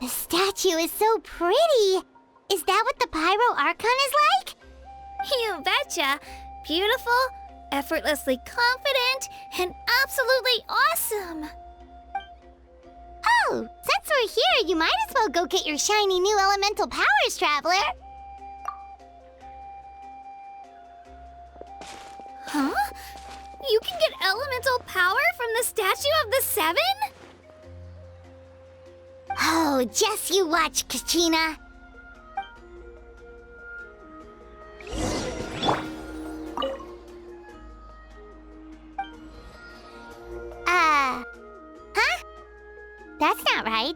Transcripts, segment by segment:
The statue is so pretty. Is that what the Pyro Archon is like? You betcha. Beautiful, effortlessly confident, and absolutely awesome. Oh, since we're here, you might as well go get your shiny new elemental powers, Traveler. Huh? You can get elemental power from the Statue of the Seven? Oh, just you watch, Kachina. Huh? That's not right.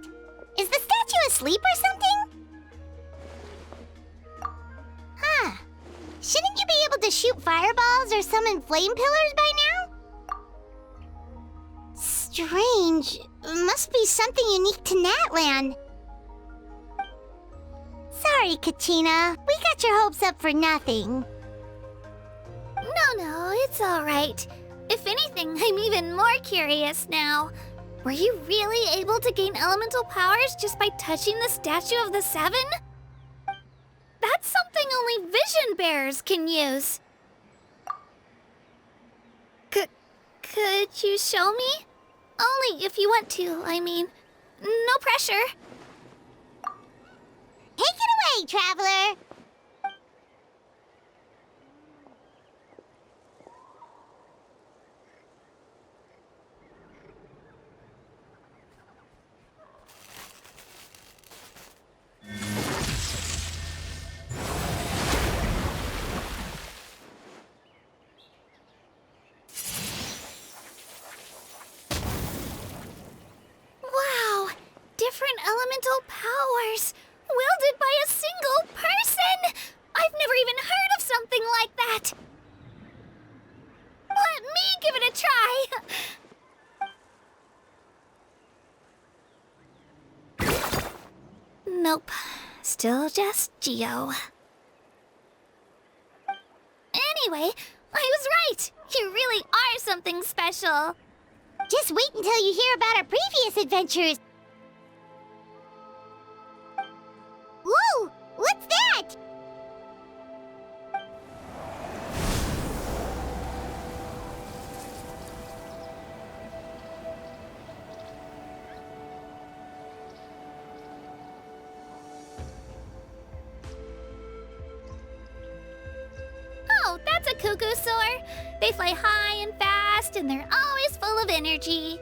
Is the statue asleep or something? Huh. Shouldn't you be able to shoot fireballs or summon flame pillars by now? Strange. Must be something unique to Natlan. Sorry, Kachina. We got your hopes up for nothing. No, it's all right. If anything, I'm even more curious now. Were you really able to gain elemental powers just by touching the Statue of the Seven? That's something only vision bearers can use. Could you show me? Only if you want to, I mean. No pressure. Take it away, Traveler! Wow! Different elemental powers! Wielded by a single person! I've never even heard of something like that! Let me give it a try! Nope. Still just Geo. Anyway, I was right! You really are something special! Just wait until you hear about our previous adventures. Whoa! What's that? Oh, that's a cuckoo soar. They fly high and fast, and they're always full of energy.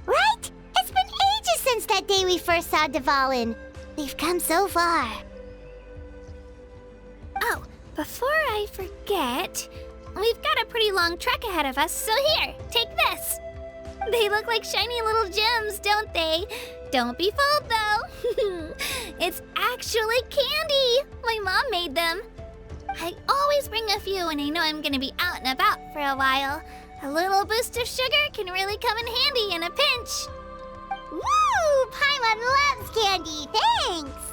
Right? It's been ages since that day we first saw Dvalin. We've come so far. Oh, before I forget, we've got a pretty long trek ahead of us, so here, take this. They look like shiny little gems, don't they? Don't be fooled, though. It's actually candy. My mom made them. I always bring a few when I know I'm gonna be out and about for a while. A little boost of sugar can really come in handy in a pinch. Woo! Paimon loves candy, thanks!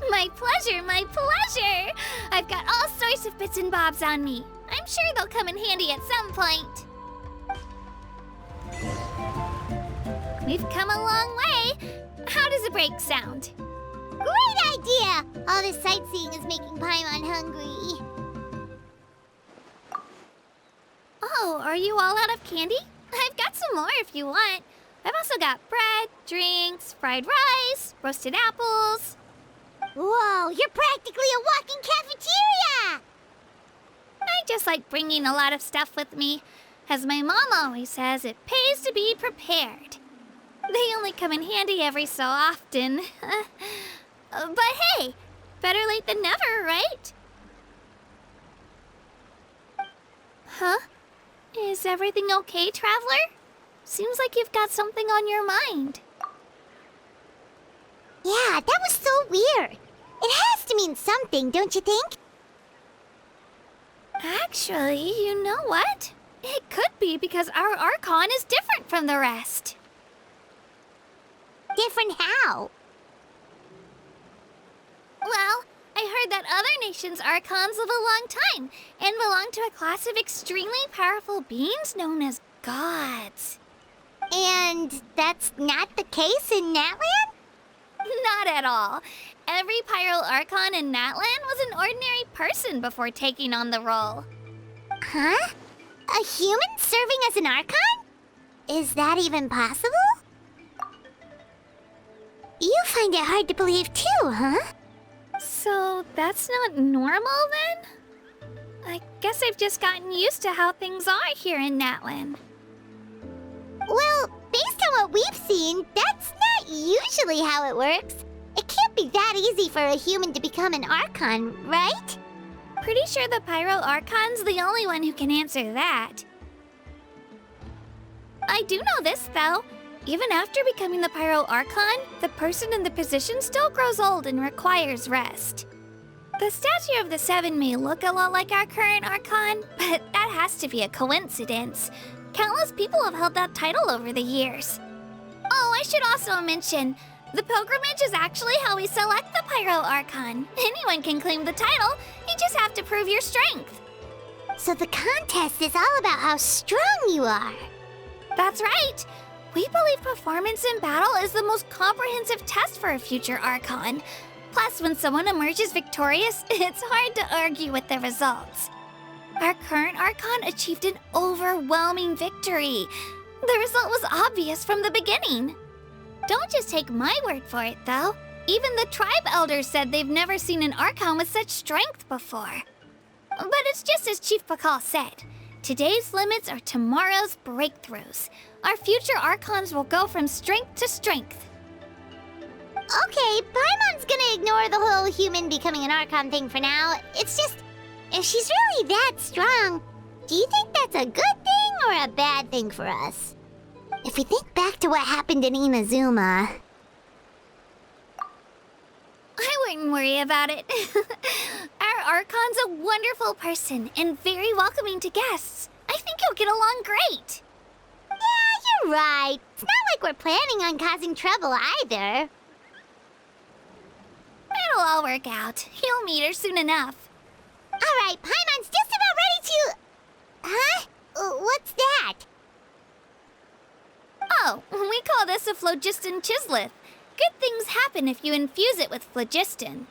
My pleasure, my pleasure! I've got all sorts of bits and bobs on me. I'm sure they'll come in handy at some point. We've come a long way. How does a break sound? Great idea! All this sightseeing is making Paimon hungry. Oh, are you all out of candy? I've got some more if you want. I've also got bread, drinks, fried rice, roasted apples. Whoa, you're practically a walking cafeteria! I just like bringing a lot of stuff with me. As my mom always says, it pays to be prepared. They only come in handy every so often. But hey, better late than never, right? Huh? Is everything okay, Traveler? Seems like you've got something on your mind. Yeah, that was so weird. It has to mean something, don't you think? Actually, you know what? It could be because our Archon is different from the rest. Different how? Well, I heard that other nations' Archons live a long time and belong to a class of extremely powerful beings known as gods. And that's not the case in Natlan? Not at all. Every Pyro Archon in Natlan was an ordinary person before taking on the role. Huh? A human serving as an Archon? Is that even possible? You find it hard to believe too, huh? So that's not normal then? I guess I've just gotten used to how things are here in Natlan. Well, based on what we've seen, that's not usually how it works. It can't be that easy for a human to become an Archon, right? Pretty sure the Pyro Archon's the only one who can answer that. I do know this, though. Even after becoming the Pyro Archon, the person in the position still grows old and requires rest. The statue of the Seven may look a lot like our current Archon, but that has to be a coincidence. Countless people have held that title over the years. Oh, I should also mention, the pilgrimage is actually how we select the Pyro Archon. Anyone can claim the title, you just have to prove your strength. So the contest is all about how strong you are. That's right. We believe performance in battle is the most comprehensive test for a future Archon. Plus, when someone emerges victorious, it's hard to argue with the results. Our current Archon achieved an overwhelming victory. The result was obvious from the beginning. Don't just take my word for it, though. Even the tribe elders said they've never seen an Archon with such strength before. But it's just as Chief Pakal said. Today's limits are tomorrow's breakthroughs. Our future Archons will go from strength to strength. Okay, Paimon's gonna ignore the whole human becoming an Archon thing for now. It's just, if she's really that strong, do you think that's a good thing or a bad thing for us? If we think back to what happened in Inazuma... I wouldn't worry about it. Our Archon's a wonderful person and very welcoming to guests. I think you'll get along great. Yeah, you're right. It's not like we're planning on causing trouble either. It'll all work out. You'll meet her soon enough. All right, Paimon's just about ready to... Huh? What's that? Oh, we call this a phlogiston chisleth. Good things happen if you infuse it with phlogiston.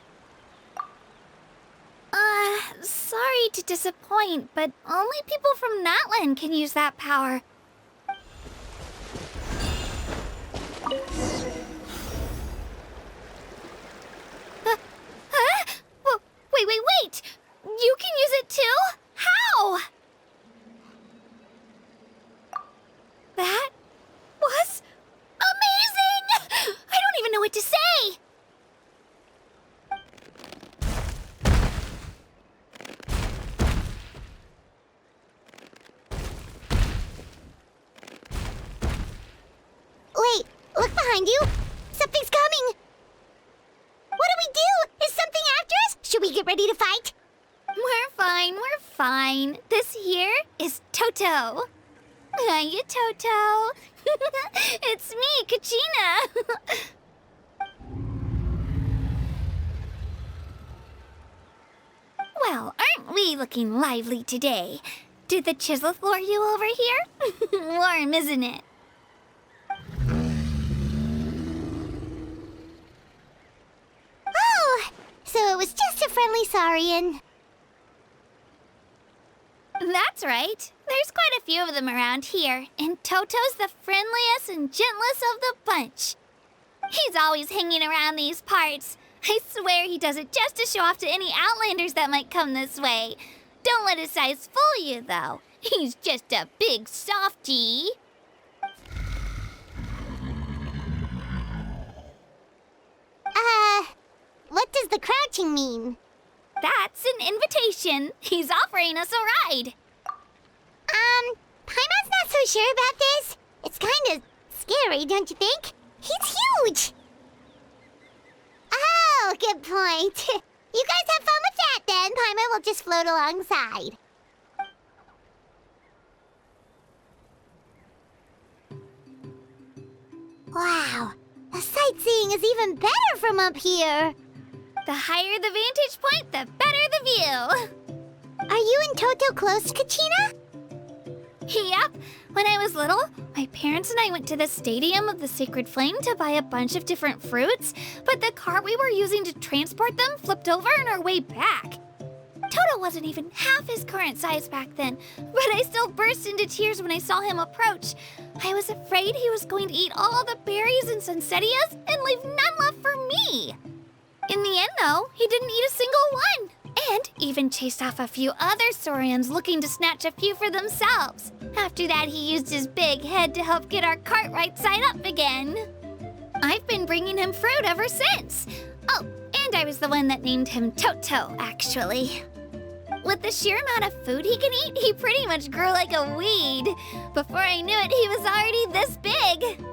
Sorry to disappoint, but only people from Natlan can use that power. Wait! You can use it too? How? That was amazing! I don't even know what to say! Wait, look behind you. Something's coming. What do we do? Is something after us? Should we get ready to fight? We're fine. This here is Toto. Hiya, Toto. It's me, Kachina. Well, aren't we looking lively today? Did the chisleth lure you over here? Warm, isn't it? Oh, so it was just a friendly saurian. That's right. There's quite a few of them around here, and Toto's the friendliest and gentlest of the bunch. He's always hanging around these parts. I swear he does it just to show off to any Outlanders that might come this way. Don't let his size fool you, though. He's just a big softie. What does the crouching mean? That's an invitation. He's offering us a ride. Paimon's not so sure about this. It's kind of scary, don't you think? He's huge! Oh, good point. You guys have fun with that then. Paimon will just float alongside. Wow, the sightseeing is even better from up here. The higher the vantage point, the better the view. Are you and Toto close, Kachina? Yep. When I was little, my parents and I went to the Stadium of the Sacred Flame to buy a bunch of different fruits, but the cart we were using to transport them flipped over on our way back. Toto wasn't even half his current size back then, but I still burst into tears when I saw him approach. I was afraid he was going to eat all the berries and sunsettias and leave none left for me. In the end, though, he didn't eat a single one, and even chased off a few other Saurians looking to snatch a few for themselves. After that, he used his big head to help get our cart right side up again. I've been bringing him fruit ever since. Oh, and I was the one that named him Toto, actually. With the sheer amount of food he can eat, he pretty much grew like a weed. Before I knew it, he was already this big.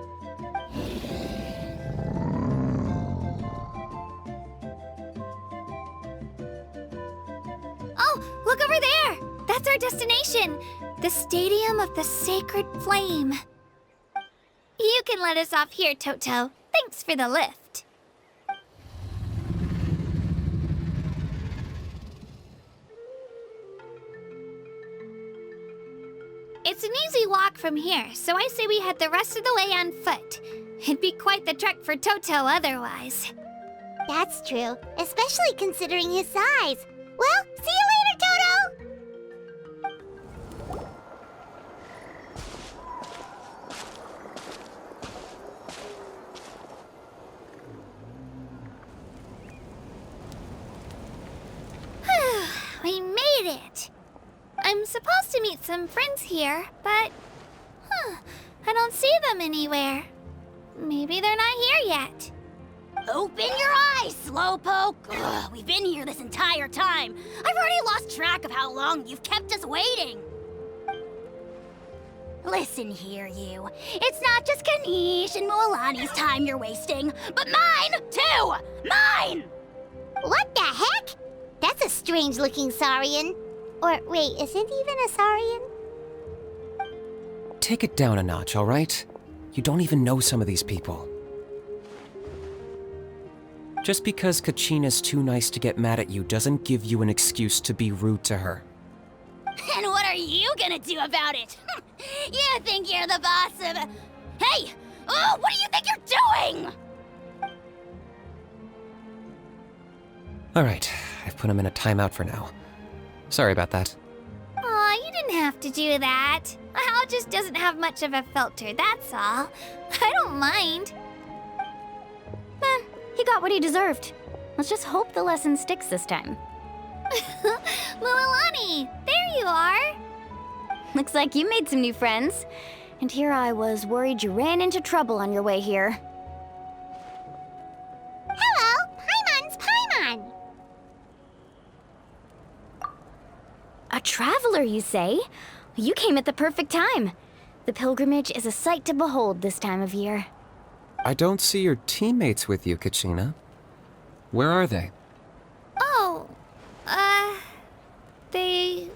Oh, look over there! That's our destination, the Stadium of the Sacred Flame. You can let us off here, Toto. Thanks for the lift. It's an easy walk from here, so I say we head the rest of the way on foot. It'd be quite the trek for Toto otherwise. That's true, especially considering his size. Well, see you later, Toto! We made it! I'm supposed to meet some friends here, but... I don't see them anywhere. Maybe they're not here yet. Open your eyes, Slowpoke! Ugh, we've been here this entire time. I've already lost track of how long you've kept us waiting. Listen here, you. It's not just Kanish and Moalani's time you're wasting, but mine, too! Mine! What the heck? That's a strange-looking Saurian. Or, wait, is it even a Saurian? Take it down a notch, all right? You don't even know some of these people. Just because Kachina's too nice to get mad at you doesn't give you an excuse to be rude to her. And what are you gonna do about it? You think you're the boss of... Hey! Oh, what do you think you're doing? All right, I've put him in a timeout for now. Sorry about that. Aw, you didn't have to do that. Hal just doesn't have much of a filter, that's all. I don't mind. He got what he deserved. Let's just hope the lesson sticks this time. Moalani, there you are. Looks like you made some new friends. And here I was worried you ran into trouble on your way here. Hello, Paimon's Paimon. A traveler, you say? You came at the perfect time. The pilgrimage is a sight to behold this time of year. I don't see your teammates with you, Kachina. Where are they? Oh, they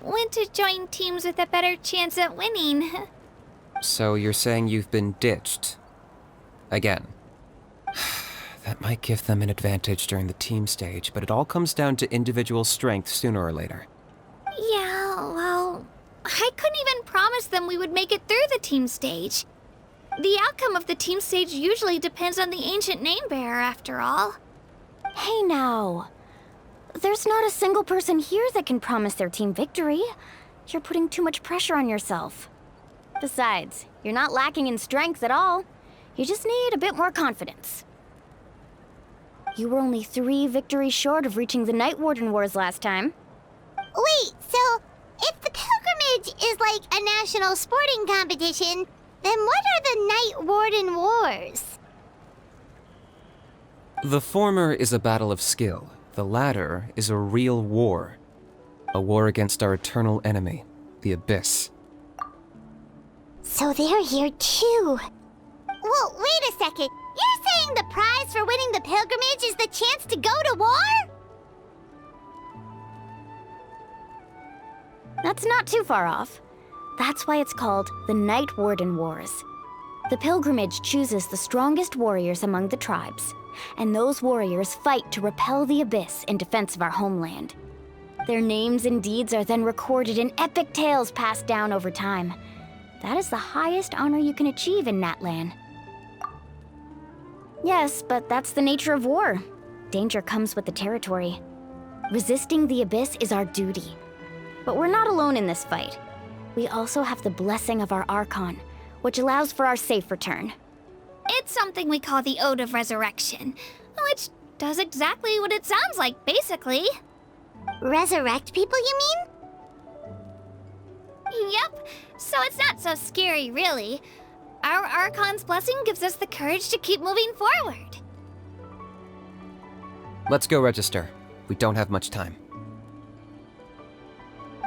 went to join teams with a better chance at winning. So you're saying you've been ditched? Again. That might give them an advantage during the team stage, but it all comes down to individual strength sooner or later. Yeah, well, I couldn't even promise them we would make it through the team stage. The outcome of the team stage usually depends on the ancient name-bearer, after all. Hey now. There's not a single person here that can promise their team victory. You're putting too much pressure on yourself. Besides, you're not lacking in strength at all. You just need a bit more confidence. You were only 3 victories short of reaching the Night Warden Wars last time. Wait, so if the pilgrimage is like a national sporting competition, then what are the Night Warden Wars? The former is a battle of skill. The latter is a real war. A war against our eternal enemy, the Abyss. So they're here too. Well, wait a second. You're saying the prize for winning the pilgrimage is the chance to go to war? That's not too far off. That's why it's called the Night Warden Wars. The pilgrimage chooses the strongest warriors among the tribes, and those warriors fight to repel the Abyss in defense of our homeland. Their names and deeds are then recorded in epic tales passed down over time. That is the highest honor you can achieve in Natlan. Yes, but that's the nature of war. Danger comes with the territory. Resisting the abyss is our duty. But we're not alone in this fight. We also have the blessing of our Archon, which allows for our safe return. It's something we call the Ode of Resurrection, which does exactly what it sounds like, basically. Resurrect people, you mean? Yep, so it's not so scary, really. Our Archon's blessing gives us the courage to keep moving forward. Let's go register. We don't have much time.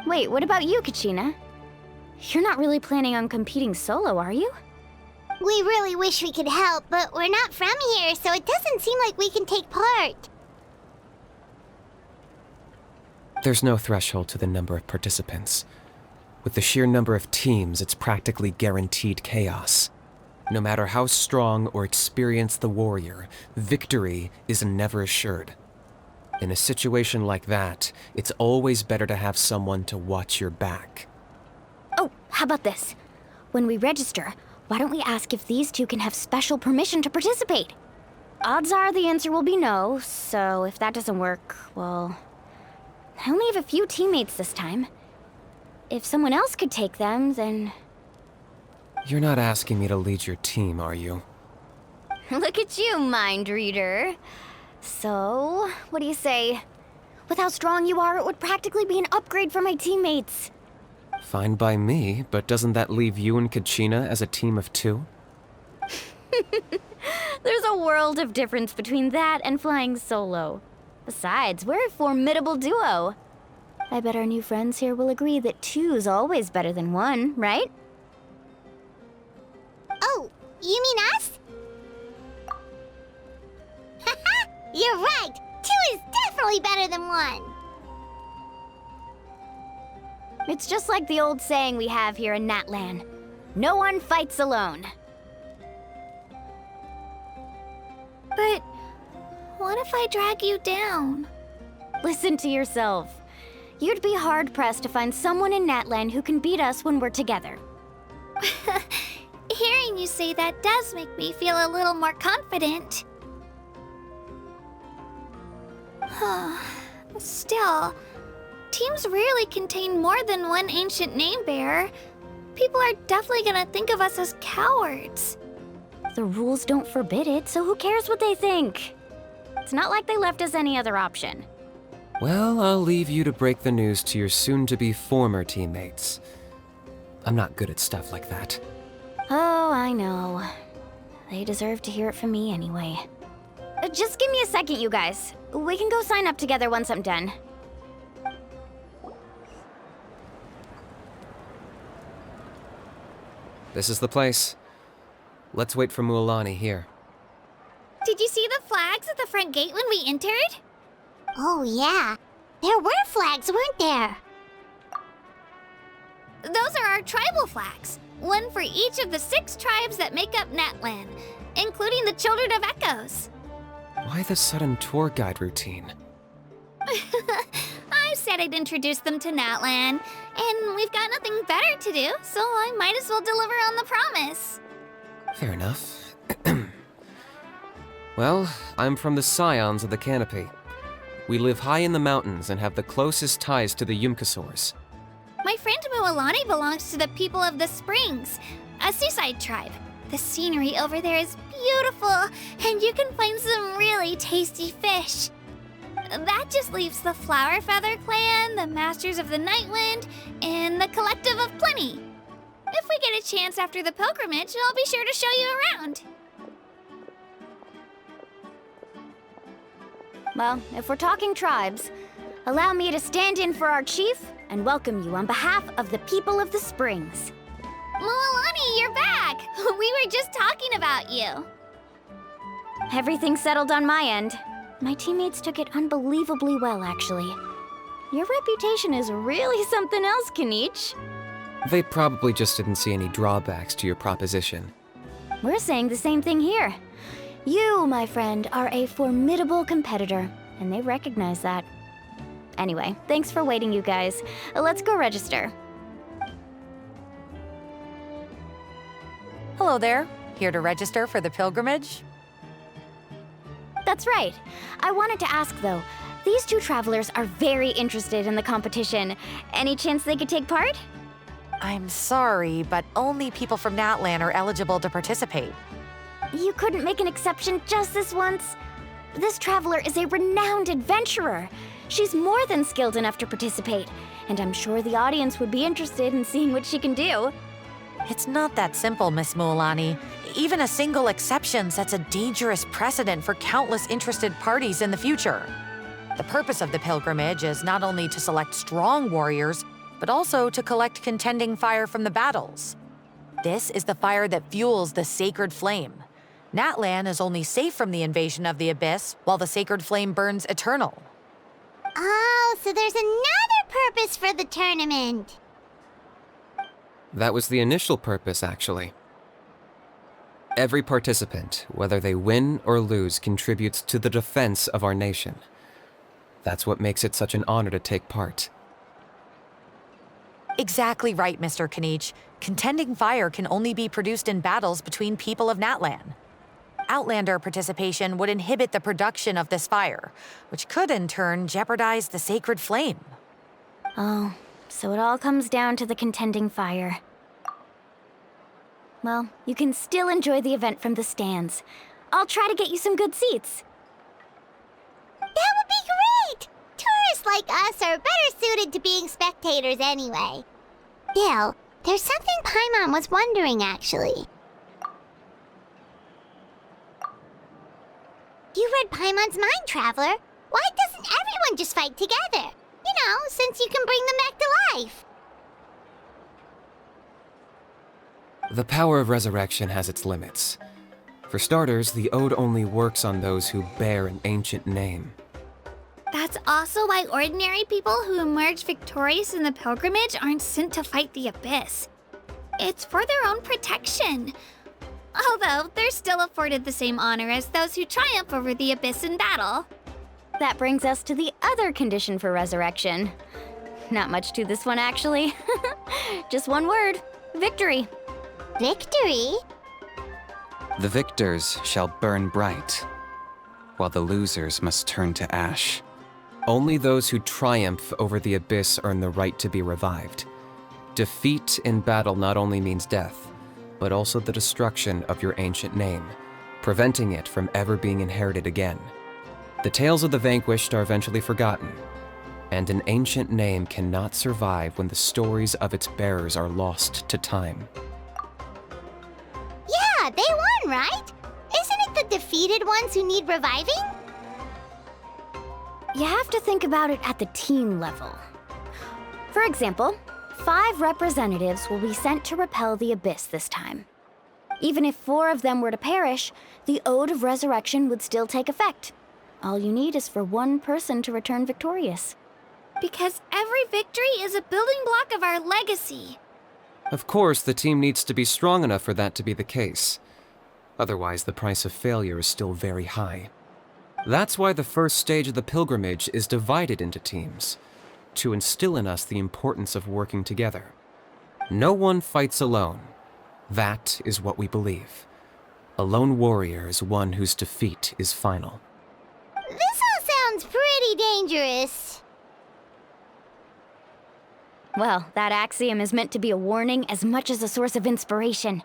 Wait, what about you, Kachina? You're not really planning on competing solo, are you? We really wish we could help, but we're not from here, so it doesn't seem like we can take part. There's no threshold to the number of participants. With the sheer number of teams, it's practically guaranteed chaos. No matter how strong or experienced the warrior, victory is never assured. In a situation like that, it's always better to have someone to watch your back. Oh, how about this? When we register, why don't we ask if these two can have special permission to participate? Odds are the answer will be no, so if that doesn't work, well... I only have a few teammates this time. If someone else could take them, then... You're not asking me to lead your team, are you? Look at you, mind reader. So, what do you say? With how strong you are, it would practically be an upgrade for my teammates. Fine by me, but doesn't that leave you and Kachina as a team of two? There's a world of difference between that and flying solo. Besides, we're a formidable duo. I bet our new friends here will agree that two's always better than one, right? Oh, you mean us? Haha, you're right! 2 is definitely better than 1! It's just like the old saying we have here in Natlan. No one fights alone. But what if I drag you down? Listen to yourself. You'd be hard-pressed to find someone in Natlan who can beat us when we're together. Hearing you say that does make me feel a little more confident. Still, teams rarely contain more than one ancient name-bearer. People are definitely gonna think of us as cowards. The rules don't forbid it, so who cares what they think? It's not like they left us any other option. Well, I'll leave you to break the news to your soon-to-be former teammates. I'm not good at stuff like that. Oh, I know. They deserve to hear it from me anyway. Just give me a second, you guys. We can go sign up together once I'm done. This is the place. Let's wait for Mualani here. Did you see the flags at the front gate when we entered? Oh yeah, there were flags, weren't there? Those are our tribal flags. One for each of the 6 tribes that make up Natlan, including the Children of Echoes. Why the sudden tour guide routine? I said I'd introduce them to Natlan, and we've got nothing better to do, so I might as well deliver on the promise. Fair enough. Well, I'm from the Scions of the Canopy. We live high in the mountains and have the closest ties to the Yumkasaurs. My friend Mualani belongs to the people of the Springs, a seaside tribe. The scenery over there is beautiful, and you can find some really tasty fish. That just leaves the Flower Feather Clan, the Masters of the Nightwind, and the Collective of Plenty. If we get a chance after the pilgrimage, I'll be sure to show you around. Well, if we're talking tribes, allow me to stand in for our chief and welcome you on behalf of the people of the Springs. Mualani, you're back! We were just talking about you. Everything's settled on my end. My teammates took it unbelievably well, actually. Your reputation is really something else, Kanich. They probably just didn't see any drawbacks to your proposition. We're saying the same thing here. You, my friend, are a formidable competitor, and they recognize that. Anyway, thanks for waiting, you guys. Let's go register. Hello there. Here to register for the pilgrimage? That's right. I wanted to ask, though. These two travelers are very interested in the competition. Any chance they could take part? I'm sorry, but only people from Natlan are eligible to participate. You couldn't make an exception just this once? This traveler is a renowned adventurer. She's more than skilled enough to participate, and I'm sure the audience would be interested in seeing what she can do. It's not that simple, Miss Mualani. Even a single exception sets a dangerous precedent for countless interested parties in the future. The purpose of the pilgrimage is not only to select strong warriors, but also to collect contending fire from the battles. This is the fire that fuels the sacred flame. Natlan is only safe from the invasion of the Abyss, while the sacred flame burns eternal. Oh, so there's another purpose for the tournament. That was the initial purpose, actually. Every participant, whether they win or lose, contributes to the defense of our nation. That's what makes it such an honor to take part. Exactly right, Mr. Kanich. Contending fire can only be produced in battles between people of Natlan. Outlander participation would inhibit the production of this fire, which could in turn jeopardize the sacred flame. Oh, so it all comes down to the contending fire. Well, you can still enjoy the event from the stands. I'll try to get you some good seats. That would be great! Tourists like us are better suited to being spectators anyway. Bill, there's something Paimon was wondering, actually. You read Paimon's mind, Traveler. Why doesn't everyone just fight together? You know, since you can bring them back to life. The power of resurrection has its limits. For starters, the ode only works on those who bear an ancient name. That's also why ordinary people who emerge victorious in the pilgrimage aren't sent to fight the Abyss. It's for their own protection. Although, they're still afforded the same honor as those who triumph over the Abyss in battle. That brings us to the other condition for resurrection. Not much to this one, actually. Just one word: victory. Victory? The victors shall burn bright, while the losers must turn to ash. Only those who triumph over the Abyss earn the right to be revived. Defeat in battle not only means death, but also the destruction of your ancient name, preventing it from ever being inherited again. The tales of the vanquished are eventually forgotten, and an ancient name cannot survive when the stories of its bearers are lost to time. Yeah, they won, right? Isn't it the defeated ones who need reviving? You have to think about it at the team level. For example, 5 representatives will be sent to repel the Abyss this time. Even if 4 of them were to perish, the Ode of Resurrection would still take effect. All you need is for 1 person to return victorious. Because every victory is a building block of our legacy. Of course, the team needs to be strong enough for that to be the case. Otherwise, the price of failure is still very high. That's why the first stage of the pilgrimage is divided into teams, to instill in us the importance of working together. No one fights alone. That is what we believe. A lone warrior is one whose defeat is final. This all sounds pretty dangerous. Well, that axiom is meant to be a warning as much as a source of inspiration.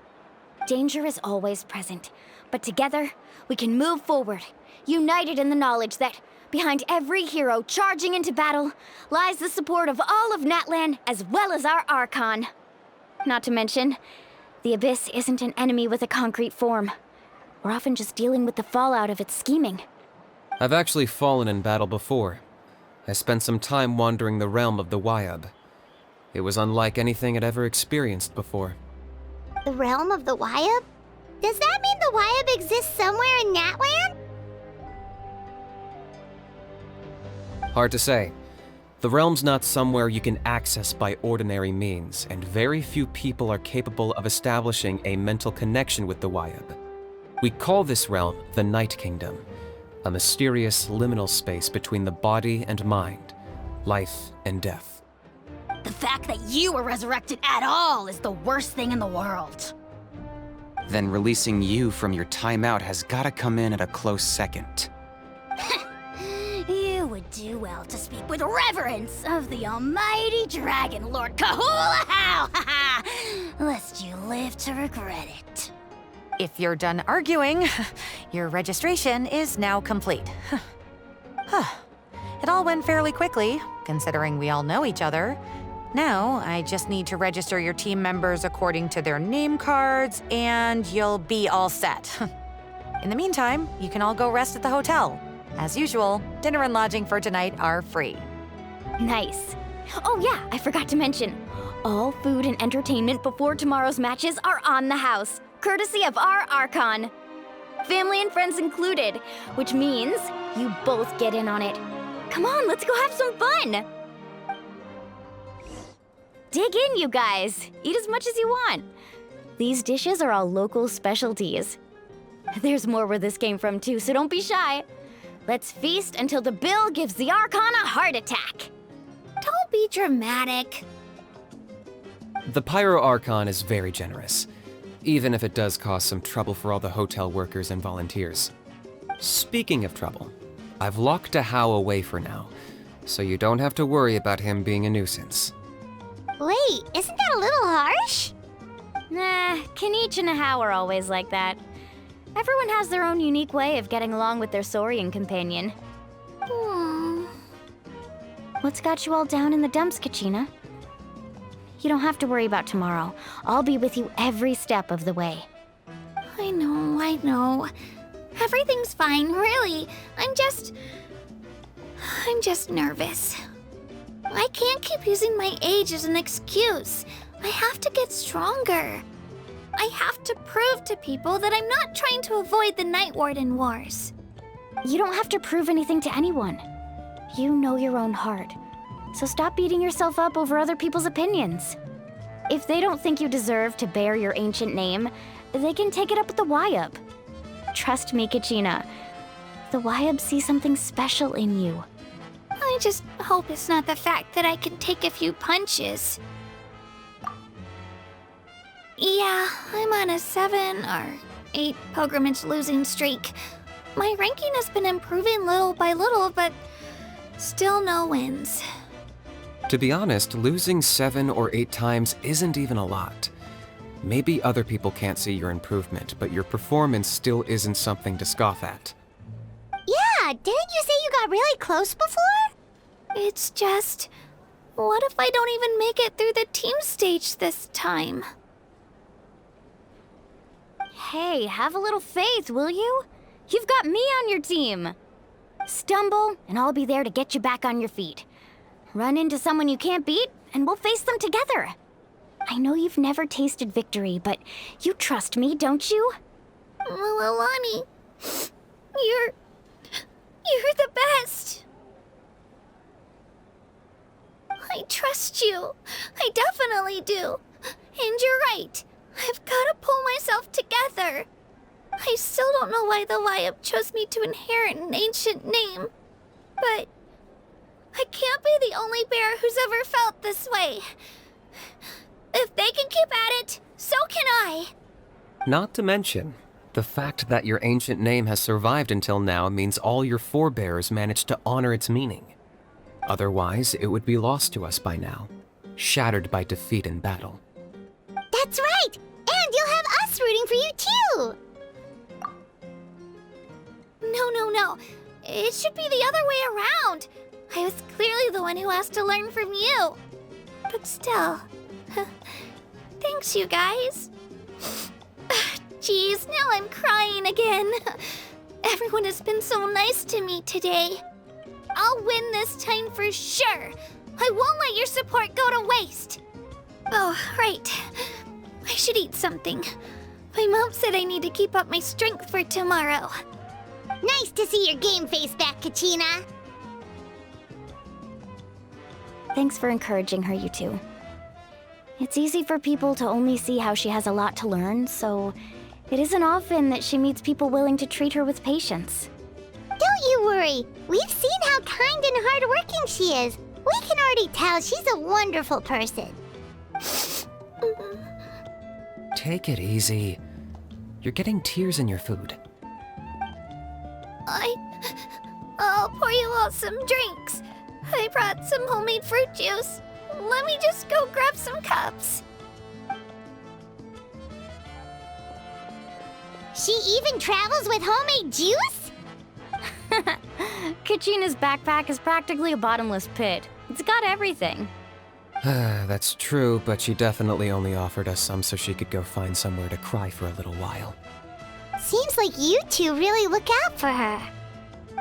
Danger is always present, but together, we can move forward, united in the knowledge that behind every hero charging into battle lies the support of all of Natlan as well as our Archon. Not to mention, the Abyss isn't an enemy with a concrete form. We're often just dealing with the fallout of its scheming. I've actually fallen in battle before. I spent some time wandering the realm of the Wyab. It was unlike anything I'd ever experienced before. The realm of the Wyab? Does that mean the Wyab exists somewhere in Natlan? Hard to say. The realm's not somewhere you can access by ordinary means, and very few people are capable of establishing a mental connection with the Wyab. We call this realm the Night Kingdom, a mysterious liminal space between the body and mind, life and death. The fact that you were resurrected at all is the worst thing in the world. Then releasing you from your timeout has gotta come in at a close second. You would do well to speak with reverence of the almighty Dragon Lord Kahula How! Lest you live to regret it. If you're done arguing, your registration is now complete. It all went fairly quickly, considering we all know each other. Now, I just need to register your team members according to their name cards, and you'll be all set. In the meantime, you can all go rest at the hotel. As usual, dinner and lodging for tonight are free. Nice. Oh yeah, I forgot to mention. All food and entertainment before tomorrow's matches are on the house, courtesy of our Archon. Family and friends included, which means you both get in on it. Come on, let's go have some fun! Dig in, you guys. Eat as much as you want. These dishes are all local specialties. There's more where this came from too, so don't be shy. Let's feast until the bill gives the Archon a heart attack. Don't be dramatic. The Pyro Archon is very generous, even if it does cause some trouble for all the hotel workers and volunteers. Speaking of trouble, I've locked a How away for now, so you don't have to worry about him being a nuisance. Wait, isn't that a little harsh? Nah, Kanich and How are always like that. Everyone has their own unique way of getting along with their Saurian companion. What's got you all down in the dumps, Kachina? You don't have to worry about tomorrow. I'll be with you every step of the way. I know. Everything's fine, really. I'm just nervous. I can't keep using my age as an excuse. I have to get stronger. I have to prove to people that I'm not trying to avoid the Night Warden Wars. You don't have to prove anything to anyone. You know your own heart. So stop beating yourself up over other people's opinions. If they don't think you deserve to bear your ancient name, they can take it up with the Wyub. Trust me, Kachina. The Wyub see something special in you. I just hope it's not the fact that I can take a few punches. Yeah, I'm on a 7 or 8 pilgrimage losing streak. My ranking has been improving little by little, but still no wins. To be honest, losing 7 or 8 times isn't even a lot. Maybe other people can't see your improvement, but your performance still isn't something to scoff at. Yeah, didn't you say you got really close before? It's just, what if I don't even make it through the team stage this time? Hey, have a little faith, will you? You've got me on your team. Stumble, and I'll be there to get you back on your feet. Run into someone you can't beat, and we'll face them together. I know you've never tasted victory, but you trust me, don't you? Alani, you're the best. I trust you. I definitely do. And you're right. I've got to pull myself together. I still don't know why the Wyub chose me to inherit an ancient name. But I can't be the only bear who's ever felt this way. If they can keep at it, so can I. Not to mention, the fact that your ancient name has survived until now means all your forebears managed to honor its meaning. Otherwise, it would be lost to us by now, shattered by defeat in battle. That's right! And you'll have us rooting for you too! No. It should be the other way around. I was clearly the one who asked to learn from you. But still, thanks you guys. Geez, now I'm crying again. Everyone has been so nice to me today. I'll win this time for sure. I won't let your support go to waste. Oh, right. I should eat something. My mom said I need to keep up my strength for tomorrow. Nice to see your game face back, Kachina. Thanks for encouraging her, you two. It's easy for people to only see how she has a lot to learn, so it isn't often that she meets people willing to treat her with patience. Don't you worry. We've seen how kind and hardworking she is. We can already tell she's a wonderful person. Take it easy. You're getting tears in your food. I'll pour you all some drinks. I brought some homemade fruit juice. Let me just go grab some cups. She even travels with homemade juice? Kachina's backpack is practically a bottomless pit. It's got everything. That's true, but she definitely only offered us some so she could go find somewhere to cry for a little while. Seems like you two really look out for her.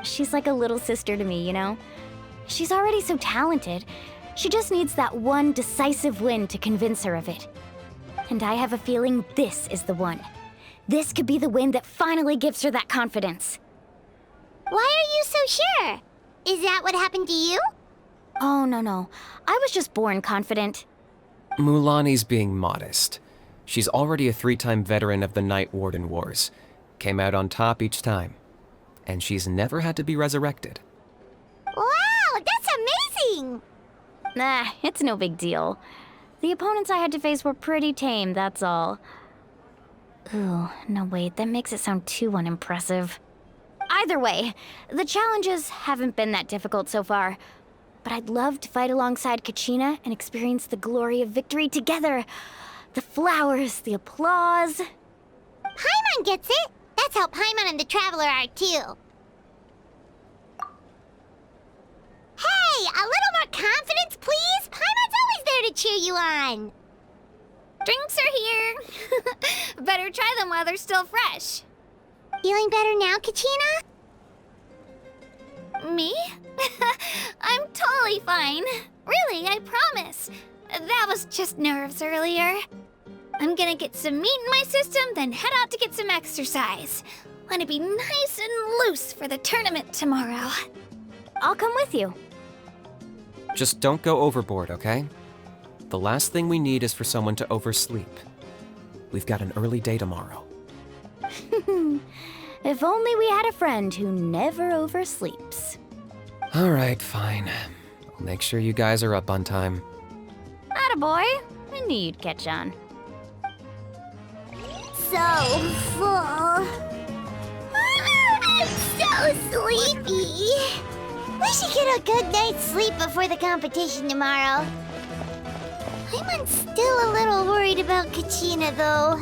She's like a little sister to me, you know? She's already so talented. She just needs that one decisive win to convince her of it. And I have a feeling this is the one. This could be the win that finally gives her that confidence. Why are you so sure? Is that what happened to you? Oh, no. I was just born confident. Mulani's being modest. She's already a 3-time veteran of the Night Warden Wars. Came out on top each time. And she's never had to be resurrected. Wow, that's amazing! Nah, it's no big deal. The opponents I had to face were pretty tame, that's all. Ooh, no wait, that makes it sound too unimpressive. Either way, the challenges haven't been that difficult so far. But I'd love to fight alongside Kachina and experience the glory of victory together. The flowers, the applause. Paimon gets it! That's how Paimon and the Traveler are too. Hey, a little more confidence, please! Paimon's always there to cheer you on! Drinks are here. Better try them while they're still fresh. Feeling better now, Kachina? Me? I'm totally fine. Really, I promise. That was just nerves earlier. I'm gonna get some meat in my system, then head out to get some exercise. Want to be nice and loose for the tournament tomorrow. I'll come with you. Just don't go overboard, okay? The last thing we need is for someone to oversleep. We've got an early day tomorrow. If only we had a friend who never oversleeps. All right, fine. I'll make sure you guys are up on time. Attaboy. I knew you'd catch on. So full. I'm so sleepy. We should get a good night's sleep before the competition tomorrow. Paimon's still a little worried about Kachina, though.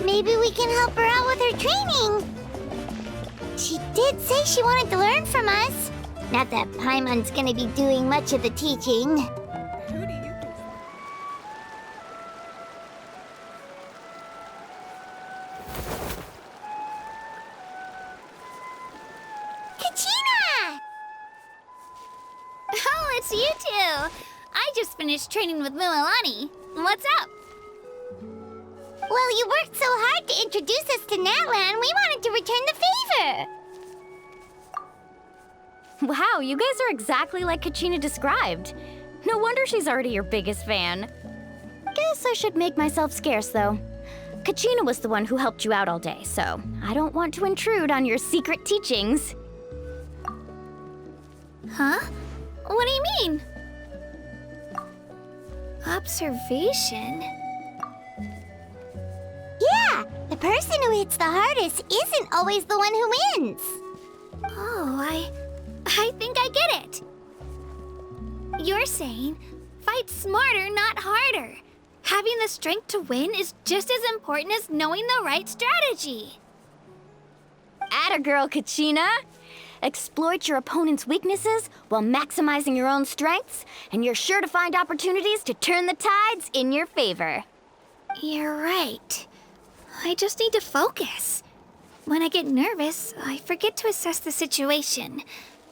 Maybe we can help her out with her training. She did say she wanted to learn from us. Not that Paimon's gonna be doing much of the teaching. Kachina! Oh, it's you two. I just finished training with Mulani. What's up? Well, you worked so hard to introduce us to Natlin, we wanted to return the favor. Wow, you guys are exactly like Kachina described. No wonder she's already your biggest fan. Guess I should make myself scarce, though. Kachina was the one who helped you out all day, so I don't want to intrude on your secret teachings. Huh? What do you mean? Observation? Yeah, the person who hits the hardest isn't always the one who wins. Oh, I think I get it. You're saying fight smarter, not harder. Having the strength to win is just as important as knowing the right strategy. Atta girl, Kachina! Exploit your opponent's weaknesses while maximizing your own strengths, and you're sure to find opportunities to turn the tides in your favor. You're right. I just need to focus. When I get nervous, I forget to assess the situation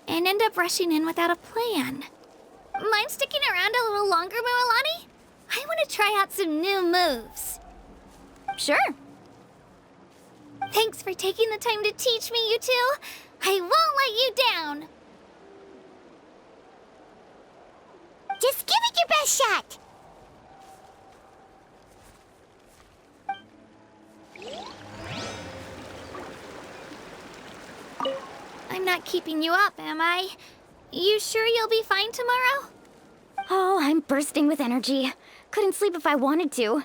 and end up rushing in without a plan. Mind sticking around a little longer, Mulani? I want to try out some new moves. Sure. Thanks for taking the time to teach me, you two. I won't let you down. Just give it your best shot. I'm not keeping you up, am I? You sure you'll be fine tomorrow? Oh, I'm bursting with energy. Couldn't sleep if I wanted to.